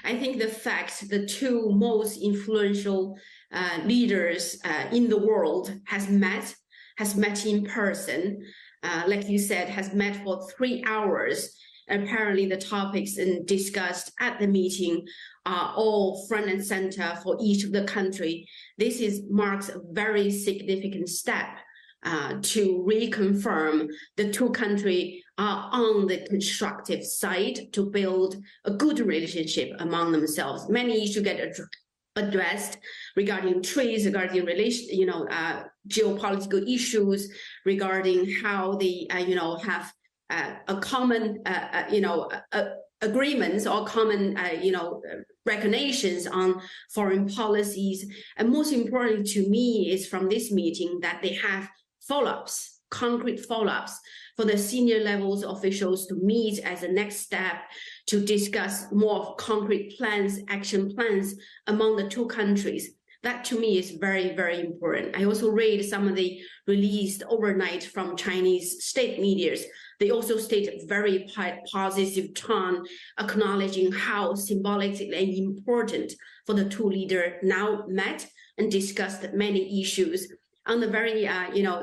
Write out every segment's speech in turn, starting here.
I think the fact the two most influential leaders in the world has met in person, like you said, has met for 3 hours. Apparently the topics discussed at the meeting are all front and center for each of the country. This marks a very significant step to reconfirm the two countries are on the constructive side to build a good relationship among themselves. Many issues get addressed regarding trade, regarding geopolitical issues, regarding how they have a common agreements or common recognitions on foreign policies. And most importantly to me is from this meeting that they have follow-ups, concrete follow-ups for the senior levels officials to meet as a next step to discuss more concrete plans, action plans among the two countries. That to me is very, very important. I also read some of the released overnight from Chinese state medias. They also state very positive tone, acknowledging how symbolic and important for the two leaders now met and discussed many issues. On the very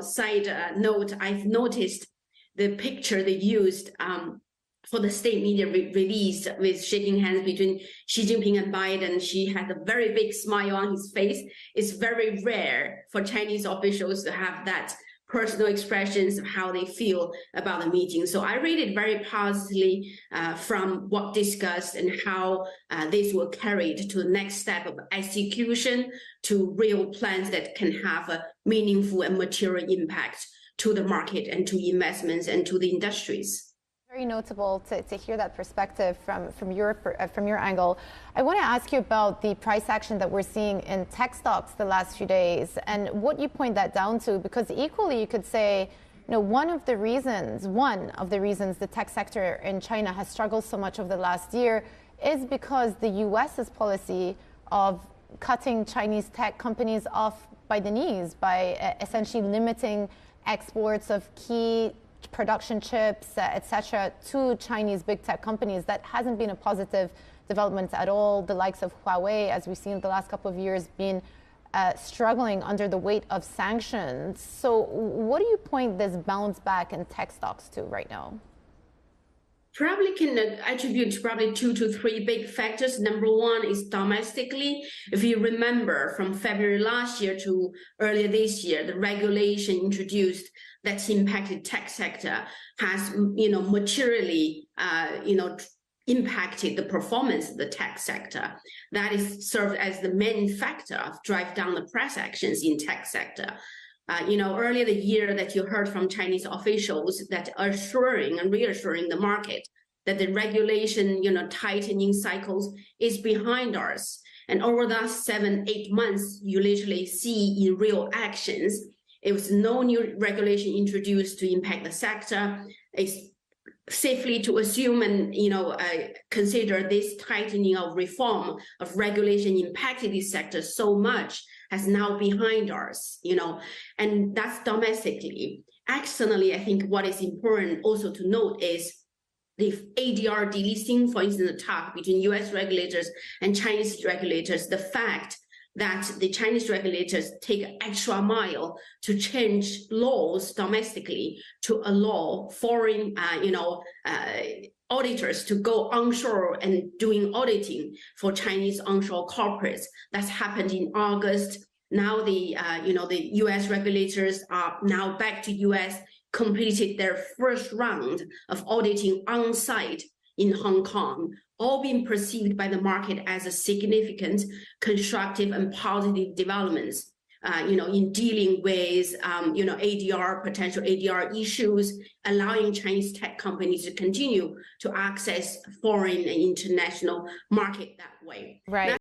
side note, I've noticed the picture they used for the state media released with shaking hands between Xi Jinping and Biden. She had a very big smile on his face. It's very rare for Chinese officials to have that personal expressions of how they feel about the meeting. So I read it very positively from what discussed and how this will carry it to the next step of execution to real plans that can have a meaningful and material impact to the market and to investments and to the industries. Very notable to hear that perspective from your angle. I want to ask you about the price action that we're seeing in tech stocks the last few days and what you point that down to, because equally you could say, one of the reasons the tech sector in China has struggled so much over the last year is because the US's policy of cutting Chinese tech companies off by the knees by essentially limiting exports of key production chips, etc., to Chinese big tech companies. That hasn't been a positive development at all. The likes of Huawei, as we've seen in the last couple of years, been struggling under the weight of sanctions. So what do you point this bounce back in tech stocks to right now? Probably can attribute probably 2 to 3 big factors. Number one is domestically. If you remember from February last year to earlier this year, the regulation introduced that's impacted tech sector has, materially, impacted the performance of the tech sector. That is served as the main factor of drive down the price actions in tech sector. Earlier the year that you heard from Chinese officials that assuring and reassuring the market that the regulation, tightening cycles is behind us. And over the last 7-8 months, you literally see in real actions, it was no new regulation introduced to impact the sector. It's safely to assume and consider this tightening of reform of regulation impacted this sector so much has now behind us, and that's domestically. Externally, I think what is important also to note is the ADR delisting, for instance, the talk between US regulators and Chinese regulators, the fact that the Chinese regulators take an extra mile to change laws domestically to allow foreign, auditors to go onshore and doing auditing for Chinese onshore corporates. That's happened in August. Now the US regulators are now back to US, completed their first round of auditing on site in Hong Kong, all being perceived by the market as a significant, constructive and positive developments, in dealing with, potential ADR issues, allowing Chinese tech companies to continue to access foreign and international market that way. Right.